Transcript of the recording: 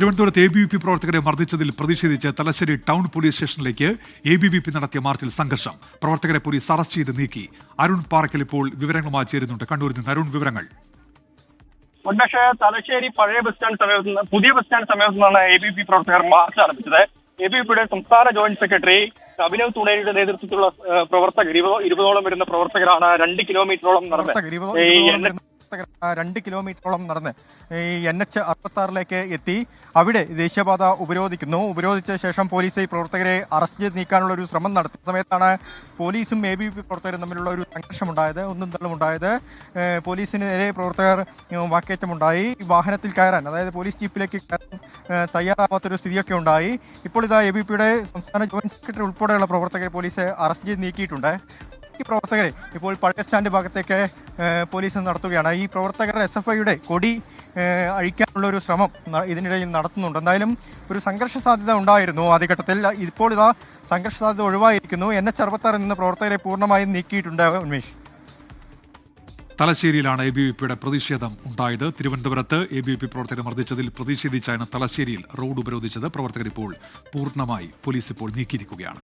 തിരുവനന്തപുരത്ത് ABVP പ്രവർത്തകരെ മർദ്ദിച്ചതിൽ പ്രതിഷേധിച്ച് തലശ്ശേരി ടൗൺ പോലീസ് സ്റ്റേഷനിലേക്ക് ABVP നടത്തിയ മാർച്ചിൽ സംഘർഷം. പ്രവർത്തകരെ പോലീസ് അറസ്റ്റ് ചെയ്ത് നീക്കി. അരുൺ പാറക്കൽ ഇപ്പോൾ വിവരങ്ങളുമായി ചേരുന്നുണ്ട്. കണ്ണൂരിൽ നിന്ന് അരുൺ, വിവരങ്ങൾ. മുൻപക്ഷേ തലശ്ശേരി പഴയ ബസ് സ്റ്റാൻഡ് സമീപത്ത് പുതിയ ബസ് സ്റ്റാൻഡ് സമീപത്ത് നിന്നാണ് ABVP പ്രവർത്തകർ മാർച്ച് ആരംഭിച്ചത്. ABVPയുടെ സംസ്ഥാന ജോയിന്റ് സെക്രട്ടറി അഭിനവ് തുണേരിയുടെ നേതൃത്വത്തിലുള്ള പ്രവർത്തകർ 20ഓളം വരുന്ന പ്രവർത്തകരാണ് 2 കിലോമീറ്ററോളം നടന്നത് 2 കിലോമീറ്ററോളം നടന്ന് ഈ NH 66 എത്തി അവിടെ ദേശീയപാത ഉപരോധിച്ച ശേഷം പോലീസ് ഈ പ്രവർത്തകരെ അറസ്റ്റ് ചെയ്ത് നീക്കാനുള്ള ഒരു ശ്രമം നടത്തിയ സമയത്താണ് പോലീസും ABVP പ്രവർത്തകരും തമ്മിലുള്ള ഒരു സംഘർഷമുണ്ടായത്, ഒന്നും തള്ളുമുണ്ടായത്. പോലീസിന് നേരെ പ്രവർത്തകർ വാക്കേറ്റമുണ്ടായി. വാഹനത്തിൽ കയറാൻ, അതായത് പോലീസ് ജീപ്പിലേക്ക് കയറാൻ തയ്യാറാവാത്തൊരു സ്ഥിതിയൊക്കെ ഉണ്ടായി. ഇപ്പോൾ ഇതാ ABVPയുടെ സംസ്ഥാന ജോയിന്റ് സെക്രട്ടറി ഉൾപ്പെടെയുള്ള പ്രവർത്തകരെ പോലീസ് അറസ്റ്റ് ചെയ്ത് നീക്കിയിട്ടുണ്ട്. ഈ പ്രവർത്തകരെ ഇപ്പോൾ പഴയ സ്റ്റാൻഡ് ഭാഗത്തേക്ക് പോലീസ് നടത്തുകയാണ്. ഈ പ്രവർത്തകർ SFIയുടെ കൊടി അഴിക്കാനുള്ള ഒരു ശ്രമം ഇതിനിടയിൽ നടത്തുന്നുണ്ട്. എന്തായാലും ഒരു സംഘർഷ സാധ്യത ഉണ്ടായിരുന്നു ആദ്യഘട്ടത്തിൽ. ഇപ്പോൾ ഇതാ സംഘർഷ സാധ്യത ഒഴിവായിരിക്കുന്നു. NH 66 നിന്ന് പ്രവർത്തകരെ പൂർണ്ണമായും നീക്കിയിട്ടുണ്ട്. ഉന്മേഷ്, തലശ്ശേരിയിലാണ് ABVPയുടെ പ്രതിഷേധം ഉണ്ടായത്. തിരുവനന്തപുരത്ത് ABVP പ്രവർത്തകരെ മർദ്ദിച്ചതിൽ പ്രതിഷേധിച്ചാണ് തലശ്ശേരിയിൽ റോഡ് ഉപരോധിച്ചത്. പ്രവർത്തകർ ഇപ്പോൾ പൂർണ്ണമായി പോലീസ് ഇപ്പോൾ നീക്കിയിരിക്കുകയാണ്.